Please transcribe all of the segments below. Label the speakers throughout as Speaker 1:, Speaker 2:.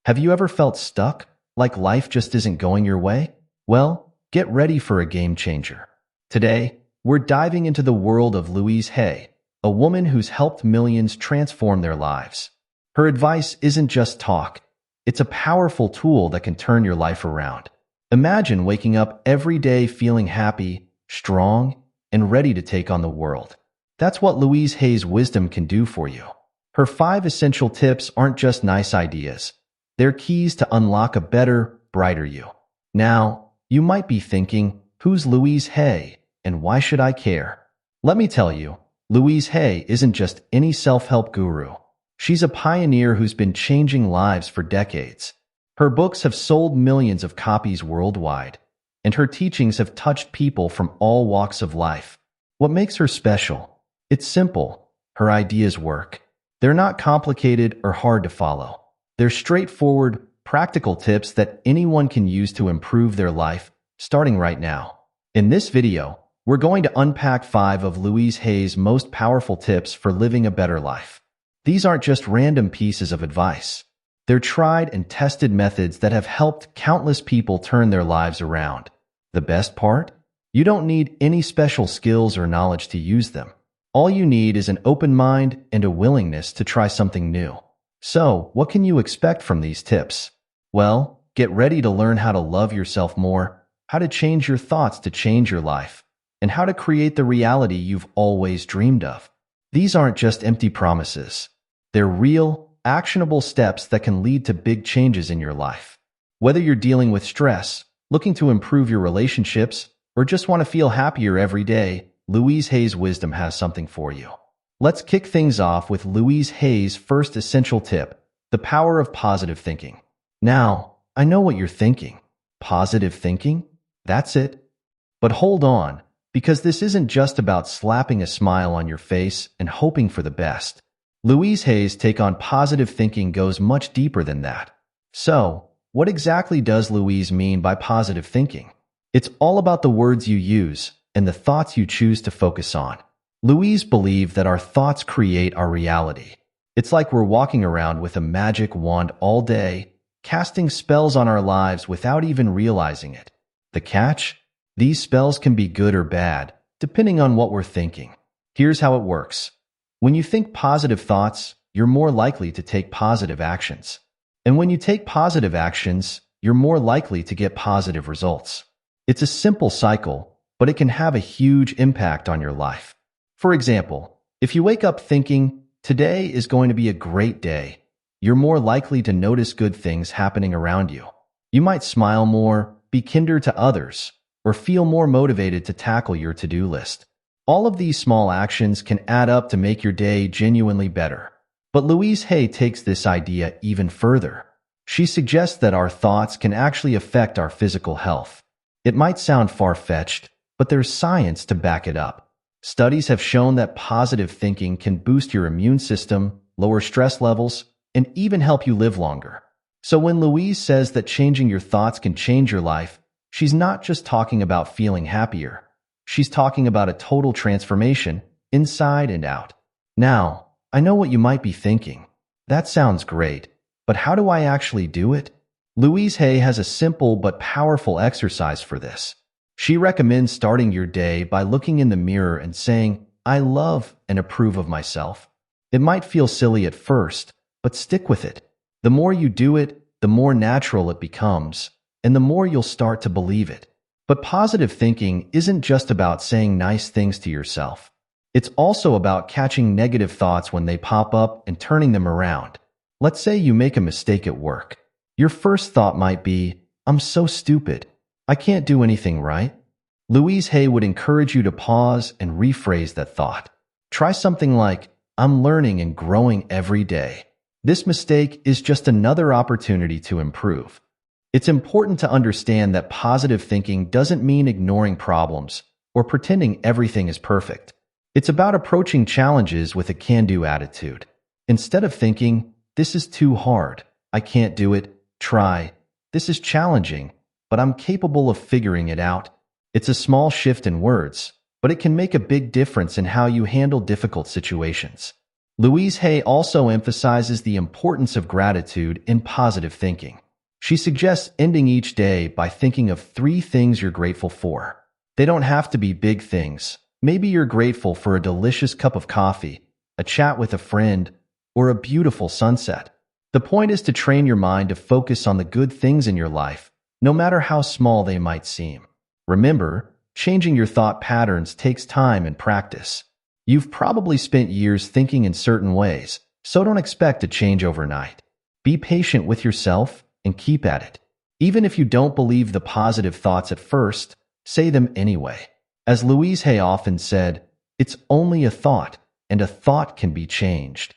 Speaker 1: Have you ever felt stuck, like life just isn't going your way? Well, get ready for a game changer. Today, we're diving into the world of Louise Hay, a woman who's helped millions transform their lives. Her advice isn't just talk, it's a powerful tool that can turn your life around. Imagine waking up every day feeling happy, strong, and ready to take on the world. That's what Louise Hay's wisdom can do for you. Her 5 essential tips aren't just nice ideas. They're keys to unlock a better, brighter you. Now, you might be thinking, who's Louise Hay, and why should I care? Let me tell you, Louise Hay isn't just any self-help guru. She's a pioneer who's been changing lives for decades. Her books have sold millions of copies worldwide, and her teachings have touched people from all walks of life. What makes her special? It's simple. Her ideas work. They're not complicated or hard to follow. They're straightforward, practical tips that anyone can use to improve their life, starting right now. In this video, we're going to unpack 5 of Louise Hay's most powerful tips for living a better life. These aren't just random pieces of advice. They're tried and tested methods that have helped countless people turn their lives around. The best part? You don't need any special skills or knowledge to use them. All you need is an open mind and a willingness to try something new. So, what can you expect from these tips? Well, get ready to learn how to love yourself more, how to change your thoughts to change your life, and how to create the reality you've always dreamed of. These aren't just empty promises. They're real, actionable steps that can lead to big changes in your life. Whether you're dealing with stress, looking to improve your relationships, or just want to feel happier every day, Louise Hay's wisdom has something for you. Let's kick things off with Louise Hay's first essential tip, the power of positive thinking. Now, I know what you're thinking. Positive thinking? That's it. But hold on, because this isn't just about slapping a smile on your face and hoping for the best. Louise Hay's take on positive thinking goes much deeper than that. So, what exactly does Louise mean by positive thinking? It's all about the words you use and the thoughts you choose to focus on. Louise believed that our thoughts create our reality. It's like we're walking around with a magic wand all day, casting spells on our lives without even realizing it. The catch? These spells can be good or bad, depending on what we're thinking. Here's how it works. When you think positive thoughts, you're more likely to take positive actions. And when you take positive actions, you're more likely to get positive results. It's a simple cycle, but it can have a huge impact on your life. For example, if you wake up thinking, today is going to be a great day, you're more likely to notice good things happening around you. You might smile more, be kinder to others, or feel more motivated to tackle your to-do list. All of these small actions can add up to make your day genuinely better. But Louise Hay takes this idea even further. She suggests that our thoughts can actually affect our physical health. It might sound far-fetched, but there's science to back it up. Studies have shown that positive thinking can boost your immune system, lower stress levels, and even help you live longer. So when Louise says that changing your thoughts can change your life, she's not just talking about feeling happier. She's talking about a total transformation, inside and out. Now, I know what you might be thinking. That sounds great, but how do I actually do it? Louise Hay has a simple but powerful exercise for this. She recommends starting your day by looking in the mirror and saying, I love and approve of myself. It might feel silly at first, but stick with it. The more you do it, the more natural it becomes, and the more you'll start to believe it. But positive thinking isn't just about saying nice things to yourself. It's also about catching negative thoughts when they pop up and turning them around. Let's say you make a mistake at work. Your first thought might be, I'm so stupid. I can't do anything right. Louise Hay would encourage you to pause and rephrase that thought. Try something like, I'm learning and growing every day. This mistake is just another opportunity to improve. It's important to understand that positive thinking doesn't mean ignoring problems or pretending everything is perfect. It's about approaching challenges with a can-do attitude. Instead of thinking, this is too hard, I can't do it, try, this is challenging, but I'm capable of figuring it out. It's a small shift in words, but it can make a big difference in how you handle difficult situations. Louise Hay also emphasizes the importance of gratitude in positive thinking. She suggests ending each day by thinking of 3 things you're grateful for. They don't have to be big things. Maybe you're grateful for a delicious cup of coffee, a chat with a friend, or a beautiful sunset. The point is to train your mind to focus on the good things in your life, no matter how small they might seem. Remember, changing your thought patterns takes time and practice. You've probably spent years thinking in certain ways, so don't expect a change overnight. Be patient with yourself and keep at it. Even if you don't believe the positive thoughts at first, say them anyway. As Louise Hay often said, it's only a thought, and a thought can be changed.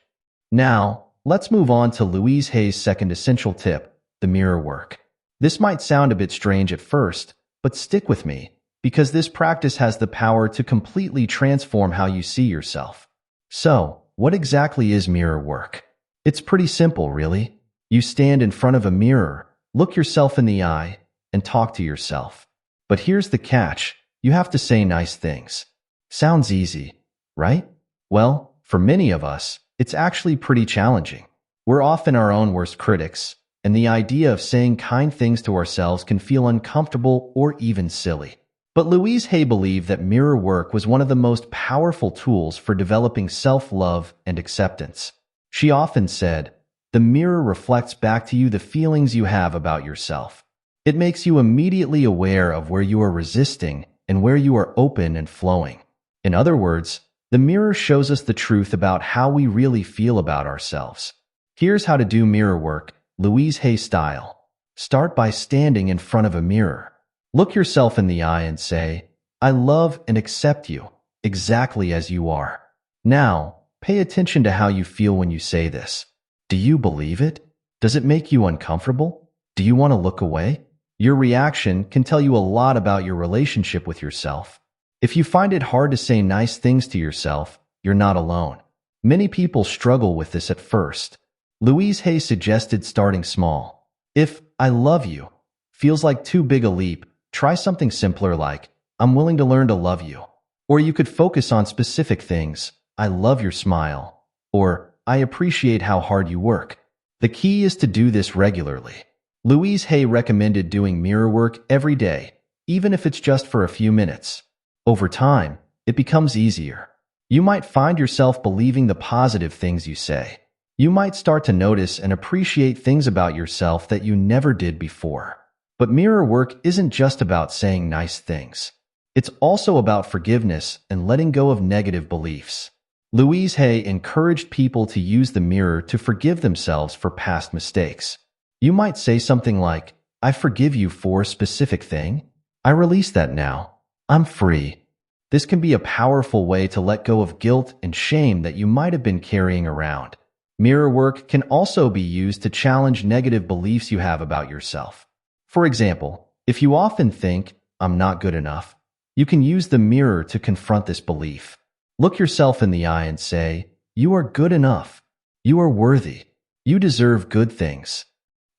Speaker 1: Now, let's move on to Louise Hay's second essential tip, the mirror work. This might sound a bit strange at first, but stick with me, because this practice has the power to completely transform how you see yourself. So, what exactly is mirror work? It's pretty simple, really. You stand in front of a mirror, look yourself in the eye, and talk to yourself. But here's the catch. You have to say nice things. Sounds easy, right? Well, for many of us, it's actually pretty challenging. We're often our own worst critics, and the idea of saying kind things to ourselves can feel uncomfortable or even silly. But Louise Hay believed that mirror work was one of the most powerful tools for developing self-love and acceptance. She often said, "The mirror reflects back to you the feelings you have about yourself. It makes you immediately aware of where you are resisting and where you are open and flowing." In other words, the mirror shows us the truth about how we really feel about ourselves. Here's how to do mirror work, Louise Hay style. Start by standing in front of a mirror. Look yourself in the eye and say, "I love and accept you, exactly as you are." Now, pay attention to how you feel when you say this. Do you believe it? Does it make you uncomfortable? Do you want to look away? Your reaction can tell you a lot about your relationship with yourself. If you find it hard to say nice things to yourself, you're not alone. Many people struggle with this at first. Louise Hay suggested starting small. If "I love you" feels like too big a leap, try something simpler like, "I'm willing to learn to love you." Or you could focus on specific things. "I love your smile." Or, "I appreciate how hard you work." The key is to do this regularly. Louise Hay recommended doing mirror work every day, even if it's just for a few minutes. Over time, it becomes easier. You might find yourself believing the positive things you say. You might start to notice and appreciate things about yourself that you never did before. But mirror work isn't just about saying nice things. It's also about forgiveness and letting go of negative beliefs. Louise Hay encouraged people to use the mirror to forgive themselves for past mistakes. You might say something like, "I forgive you for a specific thing. I release that now. I'm free." This can be a powerful way to let go of guilt and shame that you might have been carrying around. Mirror work can also be used to challenge negative beliefs you have about yourself. For example, if you often think, "I'm not good enough," you can use the mirror to confront this belief. Look yourself in the eye and say, "You are good enough. You are worthy. You deserve good things."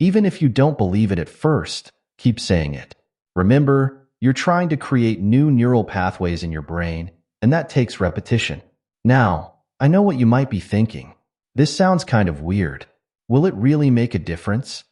Speaker 1: Even if you don't believe it at first, keep saying it. Remember, you're trying to create new neural pathways in your brain, and that takes repetition. Now, I know what you might be thinking. This sounds kind of weird. Will it really make a difference?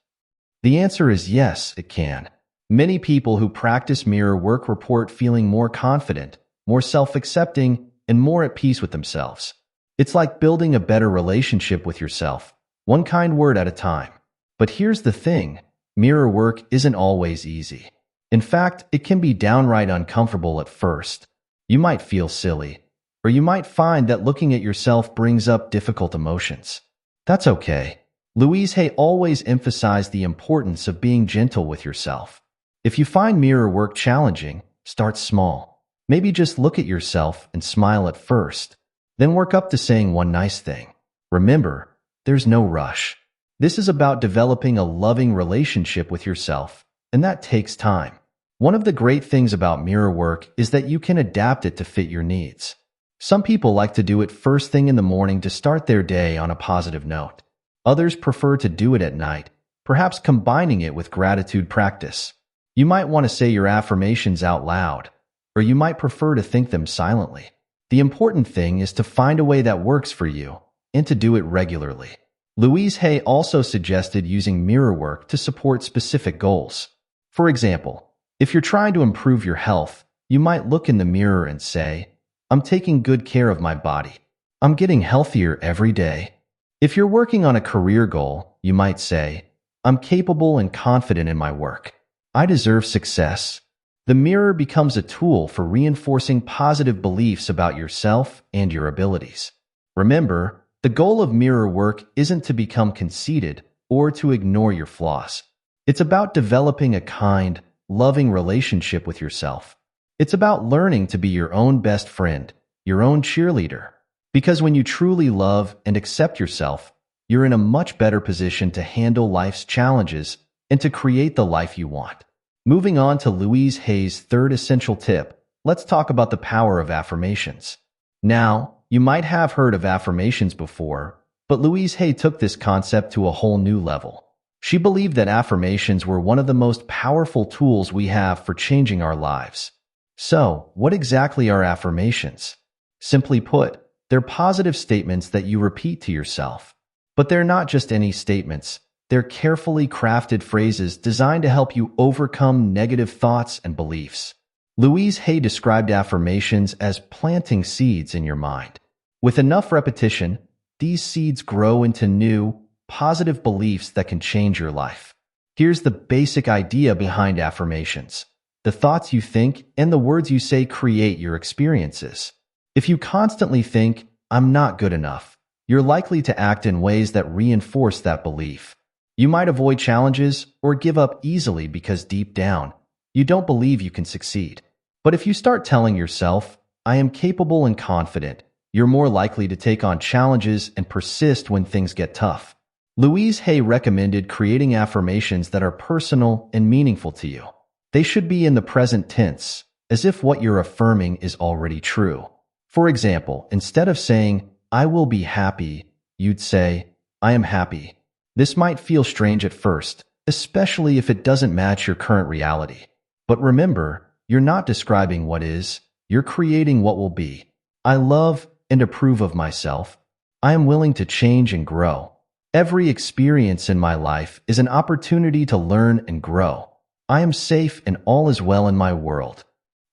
Speaker 1: The answer is yes, it can. Many people who practice mirror work report feeling more confident, more self-accepting, and more at peace with themselves. It's like building a better relationship with yourself, one kind word at a time. But here's the thing, mirror work isn't always easy. In fact, it can be downright uncomfortable at first. You might feel silly, or you might find that looking at yourself brings up difficult emotions. That's okay. Louise Hay always emphasized the importance of being gentle with yourself. If you find mirror work challenging, start small. Maybe just look at yourself and smile at first, then work up to saying one nice thing. Remember, there's no rush. This is about developing a loving relationship with yourself, and that takes time. One of the great things about mirror work is that you can adapt it to fit your needs. Some people like to do it first thing in the morning to start their day on a positive note. Others prefer to do it at night, perhaps combining it with gratitude practice. You might want to say your affirmations out loud, or you might prefer to think them silently. The important thing is to find a way that works for you, and to do it regularly. Louise Hay also suggested using mirror work to support specific goals. For example, if you're trying to improve your health, you might look in the mirror and say, "I'm taking good care of my body. I'm getting healthier every day." If you're working on a career goal, you might say, "I'm capable and confident in my work. I deserve success." The mirror becomes a tool for reinforcing positive beliefs about yourself and your abilities. Remember, the goal of mirror work isn't to become conceited or to ignore your flaws. It's about developing a kind, loving relationship with yourself. It's about learning to be your own best friend, your own cheerleader. Because when you truly love and accept yourself, you're in a much better position to handle life's challenges and to create the life you want. Moving on to Louise Hay's third essential tip, let's talk about the power of affirmations. Now, you might have heard of affirmations before, but Louise Hay took this concept to a whole new level. She believed that affirmations were one of the most powerful tools we have for changing our lives. So, what exactly are affirmations? Simply put, they're positive statements that you repeat to yourself. But they're not just any statements. They're carefully crafted phrases designed to help you overcome negative thoughts and beliefs. Louise Hay described affirmations as planting seeds in your mind. With enough repetition, these seeds grow into new, positive beliefs that can change your life. Here's the basic idea behind affirmations. The thoughts you think and the words you say create your experiences. If you constantly think, "I'm not good enough," you're likely to act in ways that reinforce that belief. You might avoid challenges or give up easily because deep down, you don't believe you can succeed. But if you start telling yourself, "I am capable and confident," you're more likely to take on challenges and persist when things get tough. Louise Hay recommended creating affirmations that are personal and meaningful to you. They should be in the present tense, as if what you're affirming is already true. For example, instead of saying, "I will be happy," you'd say, "I am happy." This might feel strange at first, especially if it doesn't match your current reality. But remember, you're not describing what is, you're creating what will be. I love and approve of myself. I am willing to change and grow. Every experience in my life is an opportunity to learn and grow. I am safe and all is well in my world.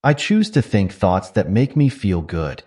Speaker 1: I choose to think thoughts that make me feel good.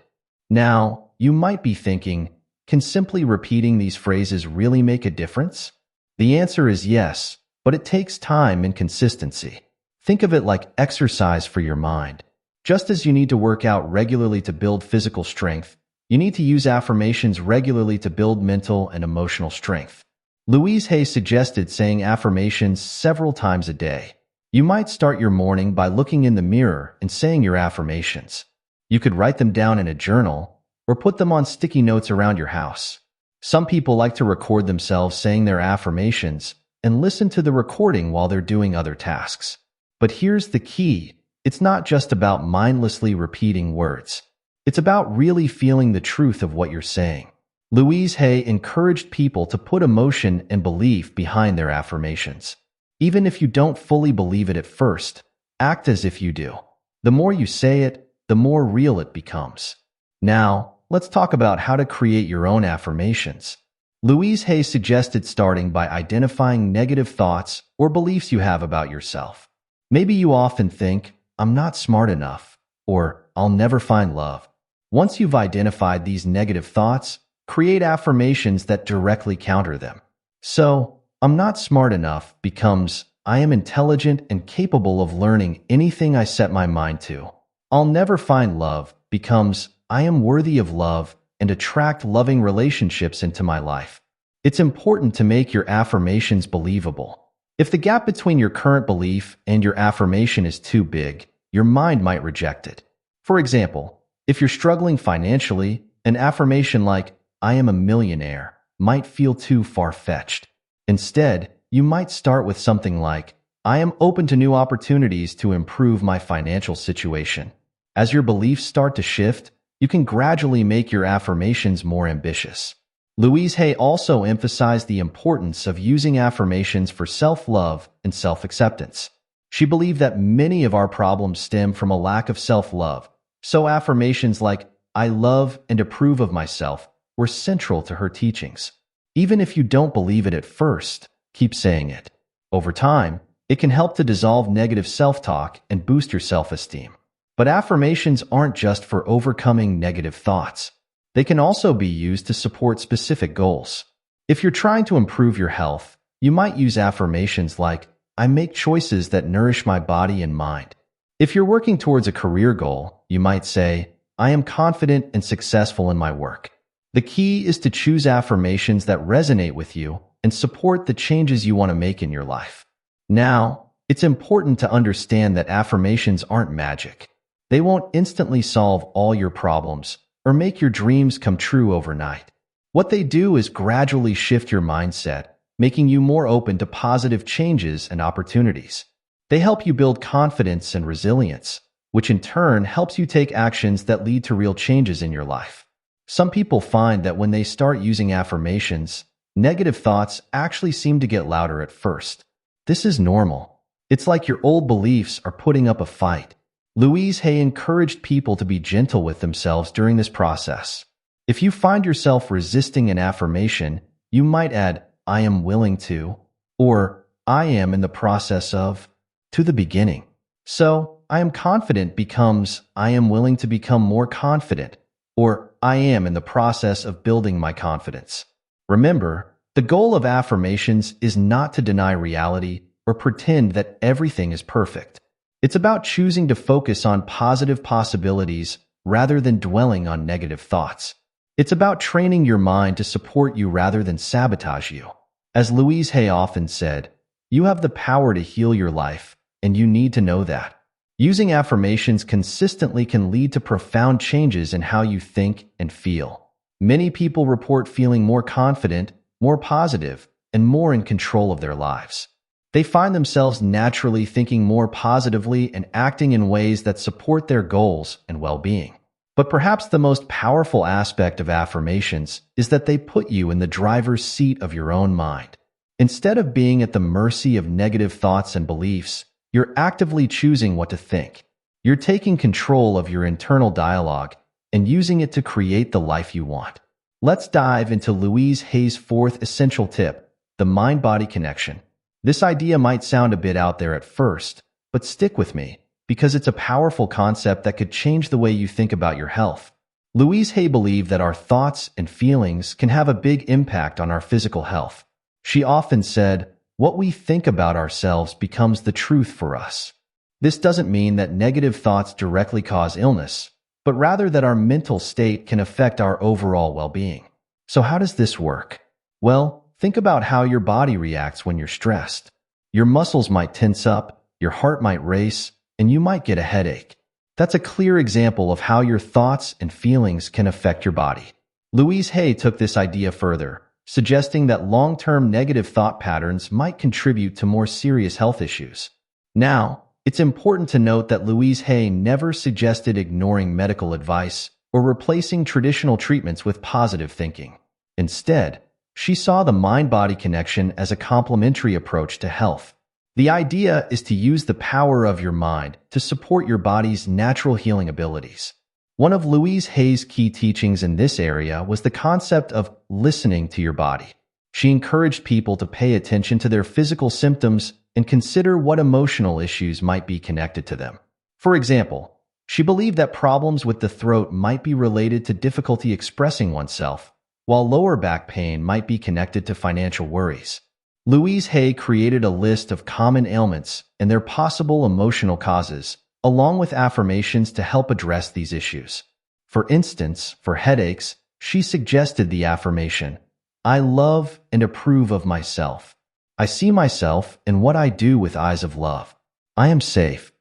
Speaker 1: Now, you might be thinking, can simply repeating these phrases really make a difference? The answer is yes, but it takes time and consistency. Think of it like exercise for your mind. Just as you need to work out regularly to build physical strength, you need to use affirmations regularly to build mental and emotional strength. Louise Hay suggested saying affirmations several times a day. You might start your morning by looking in the mirror and saying your affirmations. You could write them down in a journal or put them on sticky notes around your house. Some people like to record themselves saying their affirmations and listen to the recording while they're doing other tasks. But here's the key. It's not just about mindlessly repeating words. It's about really feeling the truth of what you're saying. Louise Hay encouraged people to put emotion and belief behind their affirmations. Even if you don't fully believe it at first, act as if you do. The more you say it, the more real it becomes. Now, let's talk about how to create your own affirmations. Louise Hay suggested starting by identifying negative thoughts or beliefs you have about yourself. Maybe you often think, "I'm not smart enough," or "I'll never find love." Once you've identified these negative thoughts, create affirmations that directly counter them. So, "I'm not smart enough" becomes, "I am intelligent and capable of learning anything I set my mind to." "I'll never find love" becomes, "I am worthy of love and attract loving relationships into my life." It's important to make your affirmations believable. If the gap between your current belief and your affirmation is too big, your mind might reject it. For example, if you're struggling financially, an affirmation like, "I am a millionaire," might feel too far-fetched. Instead, you might start with something like, "I am open to new opportunities to improve my financial situation." As your beliefs start to shift, you can gradually make your affirmations more ambitious. Louise Hay also emphasized the importance of using affirmations for self-love and self-acceptance. She believed that many of our problems stem from a lack of self-love, so affirmations like, "I love and approve of myself," were central to her teachings. Even if you don't believe it at first, keep saying it. Over time, it can help to dissolve negative self-talk and boost your self-esteem. But affirmations aren't just for overcoming negative thoughts. They can also be used to support specific goals. If you're trying to improve your health, you might use affirmations like, I make choices that nourish my body and mind. If you're working towards a career goal, you might say, I am confident and successful in my work. The key is to choose affirmations that resonate with you and support the changes you want to make in your life. Now, it's important to understand that affirmations aren't magic. They won't instantly solve all your problems or make your dreams come true overnight. What they do is gradually shift your mindset, making you more open to positive changes and opportunities. They help you build confidence and resilience, which in turn helps you take actions that lead to real changes in your life. Some people find that when they start using affirmations, negative thoughts actually seem to get louder at first. This is normal. It's like your old beliefs are putting up a fight. Louise Hay encouraged people to be gentle with themselves during this process. If you find yourself resisting an affirmation, you might add, I am willing to, or I am in the process of, to the beginning. So, I am confident becomes, I am willing to become more confident, or I am in the process of building my confidence. Remember, the goal of affirmations is not to deny reality or pretend that everything is perfect. It's about choosing to focus on positive possibilities rather than dwelling on negative thoughts. It's about training your mind to support you rather than sabotage you. As Louise Hay often said, you have the power to heal your life, and you need to know that. Using affirmations consistently can lead to profound changes in how you think and feel. Many people report feeling more confident, more positive, and more in control of their lives. They find themselves naturally thinking more positively and acting in ways that support their goals and well-being. But perhaps the most powerful aspect of affirmations is that they put you in the driver's seat of your own mind. Instead of being at the mercy of negative thoughts and beliefs, you're actively choosing what to think. You're taking control of your internal dialogue and using it to create the life you want. Let's dive into Louise Hay's fourth essential tip, the mind-body connection. This idea might sound a bit out there at first, but stick with me, because it's a powerful concept that could change the way you think about your health. Louise Hay believed that our thoughts and feelings can have a big impact on our physical health. She often said, what we think about ourselves becomes the truth for us. This doesn't mean that negative thoughts directly cause illness, but rather that our mental state can affect our overall well-being. So how does this work? Well, think about how your body reacts when you're stressed. Your muscles might tense up, your heart might race, and you might get a headache. That's a clear example of how your thoughts and feelings can affect your body. Louise Hay took this idea further, suggesting that long-term negative thought patterns might contribute to more serious health issues. Now, it's important to note that Louise Hay never suggested ignoring medical advice or replacing traditional treatments with positive thinking. Instead, she saw the mind-body connection as a complementary approach to health. The idea is to use the power of your mind to support your body's natural healing abilities. One of Louise Hay's key teachings in this area was the concept of listening to your body. She encouraged people to pay attention to their physical symptoms and consider what emotional issues might be connected to them. For example, she believed that problems with the throat might be related to difficulty expressing oneself, while lower back pain might be connected to financial worries. Louise Hay created a list of common ailments and their possible emotional causes, along with affirmations to help address these issues. For instance, for headaches, she suggested the affirmation, I love and approve of myself. I see myself and what I do with eyes of love. I am safe.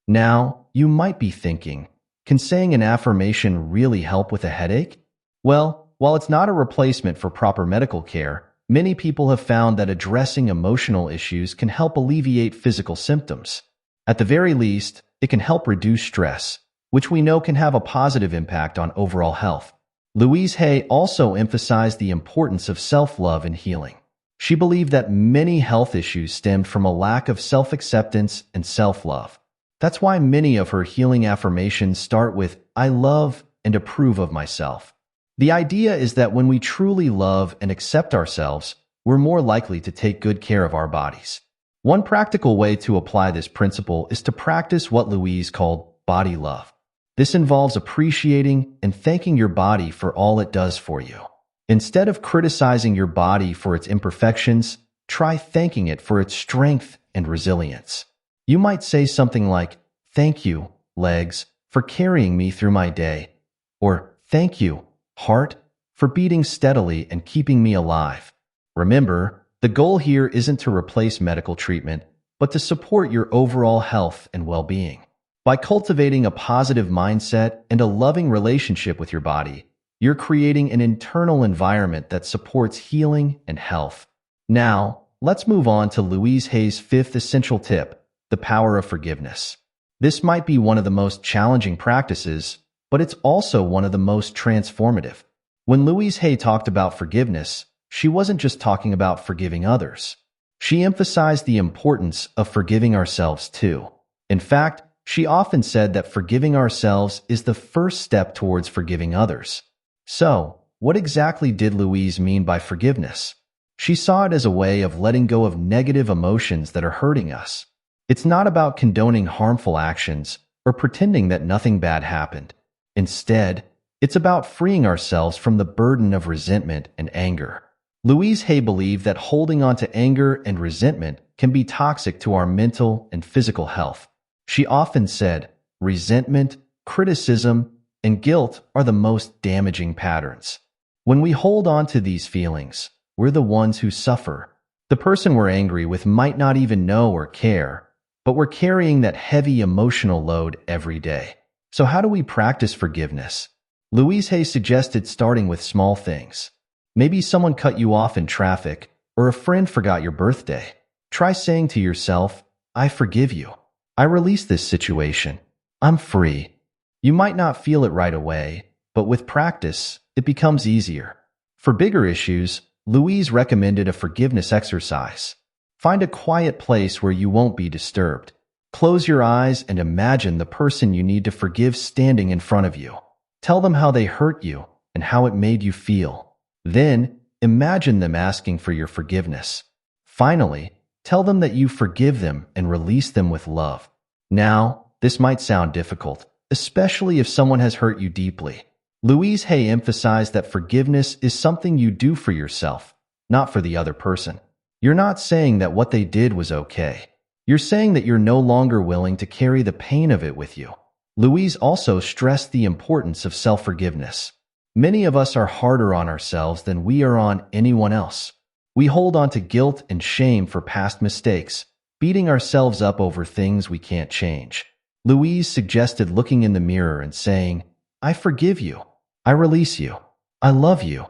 Speaker 1: Now, you might be thinking, can saying an affirmation really help with a headache? Well, while it's not a replacement for proper medical care, many people have found that addressing emotional issues can help alleviate physical symptoms. At the very least, it can help reduce stress, which we know can have a positive impact on overall health. Louise Hay also emphasized the importance of self-love in healing. She believed that many health issues stemmed from a lack of self-acceptance and self-love. That's why many of her healing affirmations start with, I love and approve of myself. The idea is that when we truly love and accept ourselves, we're more likely to take good care of our bodies. One practical way to apply this principle is to practice what Louise called body love. This involves appreciating and thanking your body for all it does for you. Instead of criticizing your body for its imperfections, try thanking it for its strength and resilience. You might say something like, "Thank you, legs, for carrying me through my day," or "Thank you, heart, for beating steadily and keeping me alive." Remember, the goal here isn't to replace medical treatment, but to support your overall health and well-being. By cultivating a positive mindset and a loving relationship with your body, you're creating an internal environment that supports healing and health. Now, let's move on to Louise Hay's fifth essential tip, the power of forgiveness. This might be one of the most challenging practices, but it's also one of the most transformative. When Louise Hay talked about forgiveness, she wasn't just talking about forgiving others. She emphasized the importance of forgiving ourselves too. In fact, she often said that forgiving ourselves is the first step towards forgiving others. So, what exactly did Louise mean by forgiveness? She saw it as a way of letting go of negative emotions that are hurting us. It's not about condoning harmful actions or pretending that nothing bad happened. Instead, it's about freeing ourselves from the burden of resentment and anger. Louise Hay believed that holding on to anger and resentment can be toxic to our mental and physical health. She often said, resentment, criticism, and guilt are the most damaging patterns. When we hold on to these feelings, we're the ones who suffer. The person we're angry with might not even know or care, but we're carrying that heavy emotional load every day. So how do we practice forgiveness? Louise Hay suggested starting with small things. Maybe someone cut you off in traffic, or a friend forgot your birthday. Try saying to yourself, "I forgive you. I release this situation. I'm free." You might not feel it right away, but with practice, it becomes easier. For bigger issues, Louise recommended a forgiveness exercise. Find a quiet place where you won't be disturbed. Close your eyes and imagine the person you need to forgive standing in front of you. Tell them how they hurt you and how it made you feel. Then, imagine them asking for your forgiveness. Finally, tell them that you forgive them and release them with love. Now, this might sound difficult, especially if someone has hurt you deeply. Louise Hay emphasized that forgiveness is something you do for yourself, not for the other person. You're not saying that what they did was okay. You're saying that you're no longer willing to carry the pain of it with you. Louise also stressed the importance of self-forgiveness. Many of us are harder on ourselves than we are on anyone else. We hold on to guilt and shame for past mistakes, beating ourselves up over things we can't change. Louise suggested looking in the mirror and saying, "I forgive you. I release you. I love you."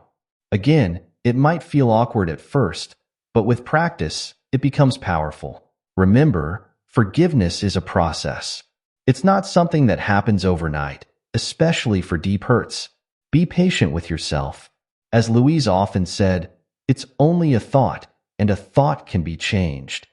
Speaker 1: Again, it might feel awkward at first, but with practice, it becomes powerful. Remember, forgiveness is a process. It's not something that happens overnight, especially for deep hurts. Be patient with yourself. As Louise often said, it's only a thought, and a thought can be changed.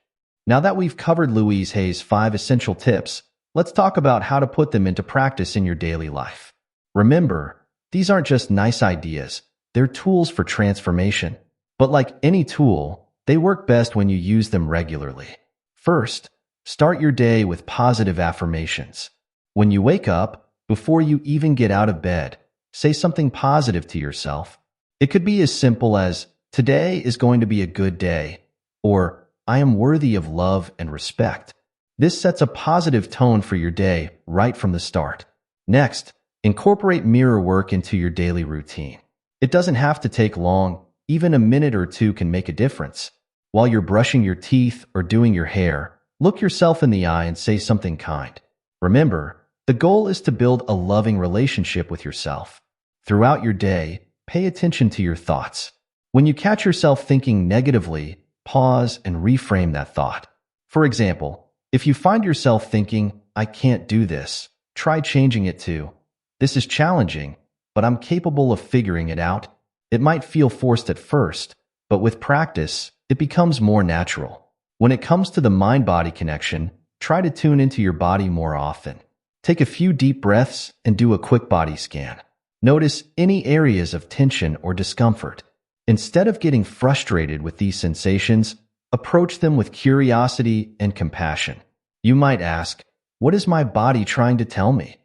Speaker 1: Now that we've covered Louise Hay's 5 essential tips, let's talk about how to put them into practice in your daily life. Remember, these aren't just nice ideas, they're tools for transformation. But like any tool, they work best when you use them regularly. First, start your day with positive affirmations. When you wake up, before you even get out of bed, say something positive to yourself. It could be as simple as, "Today is going to be a good day," or "I am worthy of love and respect." This sets a positive tone for your day right from the start. Next, incorporate mirror work into your daily routine. It doesn't have to take long. Even a minute or two can make a difference. While you're brushing your teeth or doing your hair, look yourself in the eye and say something kind. Remember, the goal is to build a loving relationship with yourself. Throughout your day, pay attention to your thoughts. When you catch yourself thinking negatively, pause and reframe that thought. For example, if you find yourself thinking, "I can't do this," try changing it to, "This is challenging, but I'm capable of figuring it out." It might feel forced at first, but with practice, it becomes more natural. When it comes to the mind-body connection, try to tune into your body more often. Take a few deep breaths and do a quick body scan. Notice any areas of tension or discomfort. Instead of getting frustrated with these sensations, approach them with curiosity and compassion. You might ask, what is my body trying to tell me?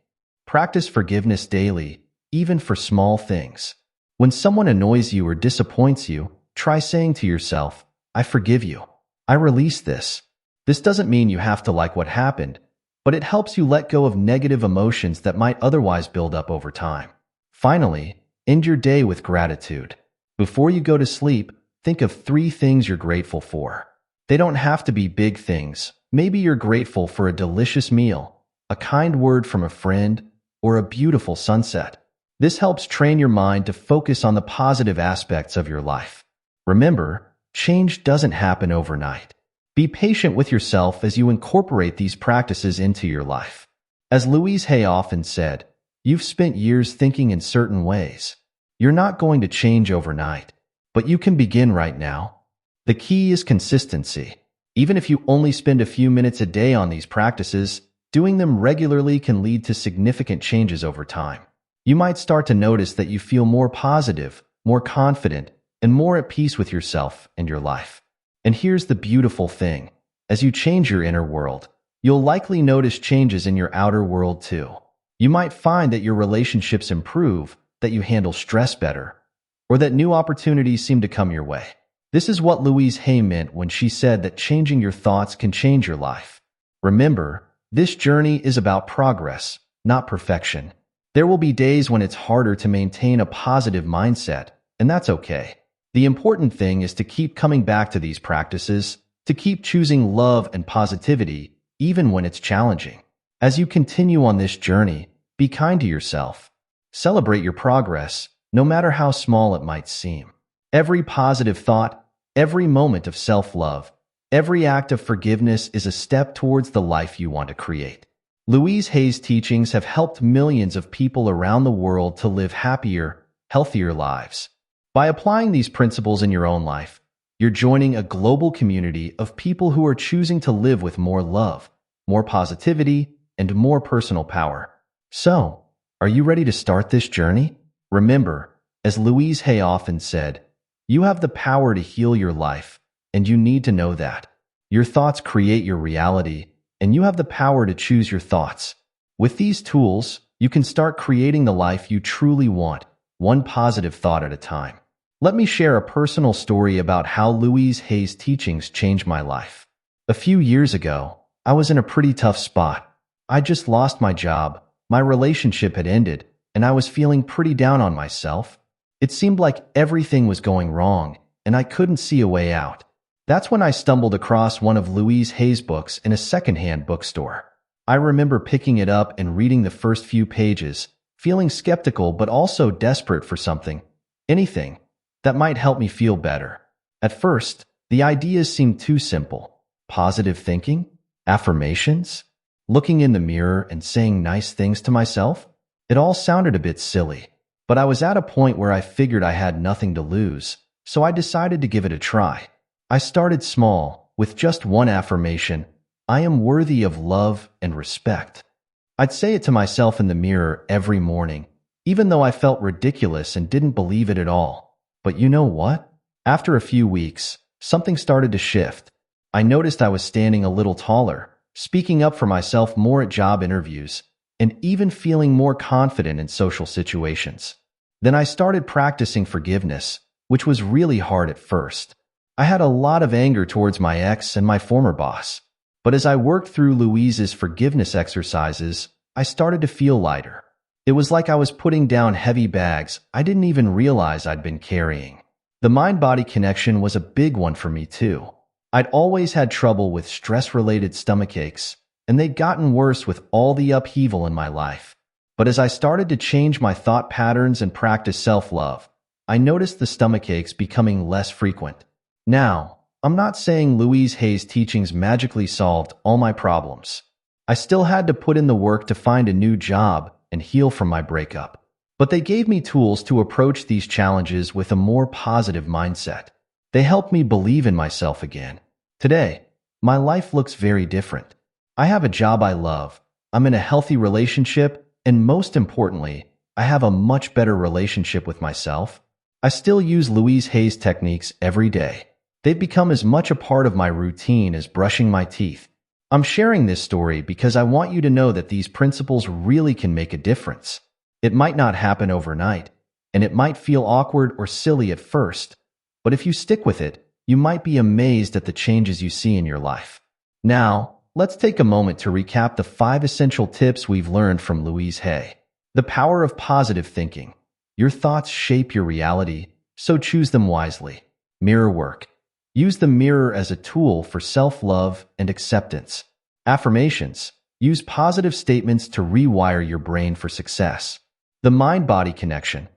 Speaker 1: Practice forgiveness daily, even for small things. When someone annoys you or disappoints you, try saying to yourself, I forgive you. I release this. This doesn't mean you have to like what happened, but it helps you let go of negative emotions that might otherwise build up over time. Finally, end your day with gratitude. Before you go to sleep, think of 3 things you're grateful for. They don't have to be big things. Maybe you're grateful for a delicious meal, a kind word from a friend, or a beautiful sunset. This helps train your mind to focus on the positive aspects of your life. Remember, change doesn't happen overnight. Be patient with yourself as you incorporate these practices into your life. As Louise Hay often said, you've spent years thinking in certain ways. You're not going to change overnight, but you can begin right now. The key is consistency. Even if you only spend a few minutes a day on these practices, doing them regularly can lead to significant changes over time. You might start to notice that you feel more positive, more confident, and more at peace with yourself and your life. And here's the beautiful thing. As you change your inner world, you'll likely notice changes in your outer world too. You might find that your relationships improve, that you handle stress better, or that new opportunities seem to come your way. This is what Louise Hay meant when she said that changing your thoughts can change your life. Remember, this journey is about progress, not perfection. There will be days when it's harder to maintain a positive mindset, and that's okay. The important thing is to keep coming back to these practices, to keep choosing love and positivity, even when it's challenging. As you continue on this journey, be kind to yourself. Celebrate your progress, no matter how small it might seem. Every positive thought, every moment of self-love, every act of forgiveness is a step towards the life you want to create. Louise Hay's teachings have helped millions of people around the world to live happier, healthier lives. By applying these principles in your own life, you're joining a global community of people who are choosing to live with more love, more positivity, and more personal power. So, are you ready to start this journey? Remember, as Louise Hay often said, you have the power to heal your life, and you need to know that. Your thoughts create your reality, and you have the power to choose your thoughts. With these tools, you can start creating the life you truly want, one positive thought at a time. Let me share a personal story about how Louise Hay's teachings changed my life. A few years ago, I was in a pretty tough spot. I just lost my job, my relationship had ended, and I was feeling pretty down on myself. It seemed like everything was going wrong, and I couldn't see a way out. That's when I stumbled across one of Louise Hay's books in a secondhand bookstore. I remember picking it up and reading the first few pages, feeling skeptical but also desperate for something, anything, that might help me feel better. At first, the ideas seemed too simple. Positive thinking? Affirmations? Looking in the mirror and saying nice things to myself? It all sounded a bit silly. But I was at a point where I figured I had nothing to lose, so I decided to give it a try. I started small, with just one affirmation: I am worthy of love and respect. I'd say it to myself in the mirror every morning, even though I felt ridiculous and didn't believe it at all. But you know what? After a few weeks, something started to shift. I noticed I was standing a little taller, speaking up for myself more at job interviews, and even feeling more confident in social situations. Then I started practicing forgiveness, which was really hard at first. I had a lot of anger towards my ex and my former boss. But as I worked through Louise's forgiveness exercises, I started to feel lighter. It was like I was putting down heavy bags I didn't even realize I'd been carrying. The mind-body connection was a big one for me too. I'd always had trouble with stress-related stomach aches, and they'd gotten worse with all the upheaval in my life. But as I started to change my thought patterns and practice self-love, I noticed the stomach aches becoming less frequent. Now, I'm not saying Louise Hay's teachings magically solved all my problems. I still had to put in the work to find a new job and heal from my breakup. But they gave me tools to approach these challenges with a more positive mindset. They helped me believe in myself again. Today, my life looks very different. I have a job I love, I'm in a healthy relationship, and most importantly, I have a much better relationship with myself. I still use Louise Hay's techniques every day. They've become as much a part of my routine as brushing my teeth. I'm sharing this story because I want you to know that these principles really can make a difference. It might not happen overnight, and it might feel awkward or silly at first, but if you stick with it, you might be amazed at the changes you see in your life. Now, let's take a moment to recap the 5 essential tips we've learned from Louise Hay. The power of positive thinking. Your thoughts shape your reality, so choose them wisely. Mirror work. Use the mirror as a tool for self-love and acceptance. Affirmations. Use positive statements to rewire your brain for success. The mind-body connection.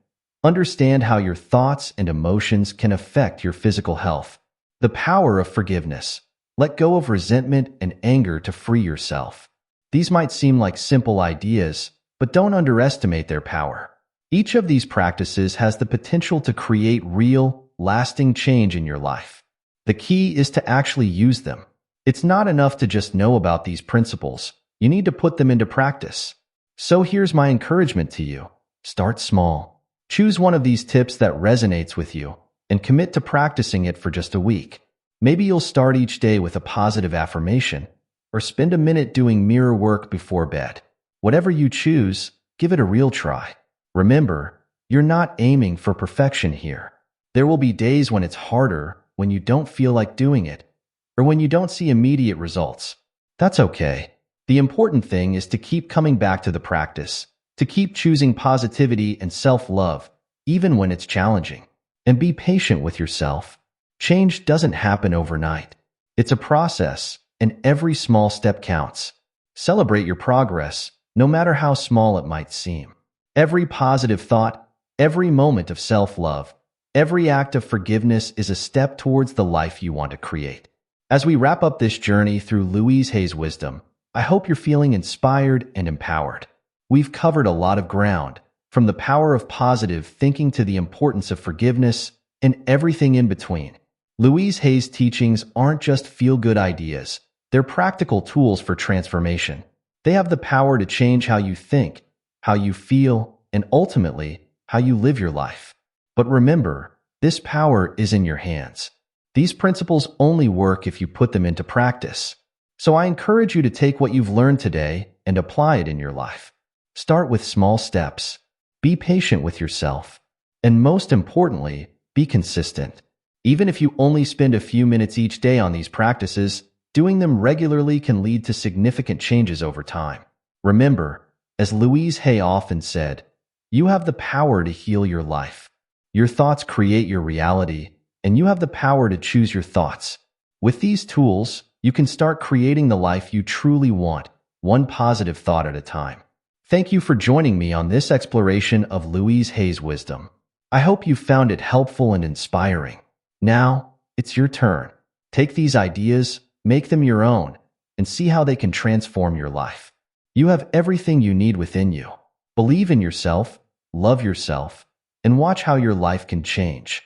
Speaker 1: Understand how your thoughts and emotions can affect your physical health. The power of forgiveness. Let go of resentment and anger to free yourself. These might seem like simple ideas, but don't underestimate their power. Each of these practices has the potential to create real, lasting change in your life. The key is to actually use them. It's not enough to just know about these principles. You need to put them into practice. So here's my encouragement to you. Start small. Choose one of these tips that resonates with you and commit to practicing it for just a week. Maybe you'll start each day with a positive affirmation or spend a minute doing mirror work before bed. Whatever you choose, give it a real try. Remember, you're not aiming for perfection here. There will be days when it's harder, when you don't feel like doing it, or when you don't see immediate results. That's okay. The important thing is to keep coming back to the practice, to keep choosing positivity and self-love, even when it's challenging. And be patient with yourself. Change doesn't happen overnight. It's a process, and every small step counts. Celebrate your progress, no matter how small it might seem. Every positive thought, every moment of self-love, every act of forgiveness is a step towards the life you want to create. As we wrap up this journey through Louise Hay's wisdom, I hope you're feeling inspired and empowered. We've covered a lot of ground, from the power of positive thinking to the importance of forgiveness and everything in between. Louise Hay's teachings aren't just feel-good ideas. They're practical tools for transformation. They have the power to change how you think, how you feel, and ultimately, how you live your life. But remember, this power is in your hands. These principles only work if you put them into practice. So I encourage you to take what you've learned today and apply it in your life. Start with small steps. Be patient with yourself. And most importantly, be consistent. Even if you only spend a few minutes each day on these practices, doing them regularly can lead to significant changes over time. Remember, as Louise Hay often said, you have the power to heal your life. Your thoughts create your reality, and you have the power to choose your thoughts. With these tools, you can start creating the life you truly want, one positive thought at a time. Thank you for joining me on this exploration of Louise Hay's wisdom. I hope you found it helpful and inspiring. Now, it's your turn. Take these ideas, make them your own, and see how they can transform your life. You have everything you need within you. Believe in yourself, love yourself, and watch how your life can change.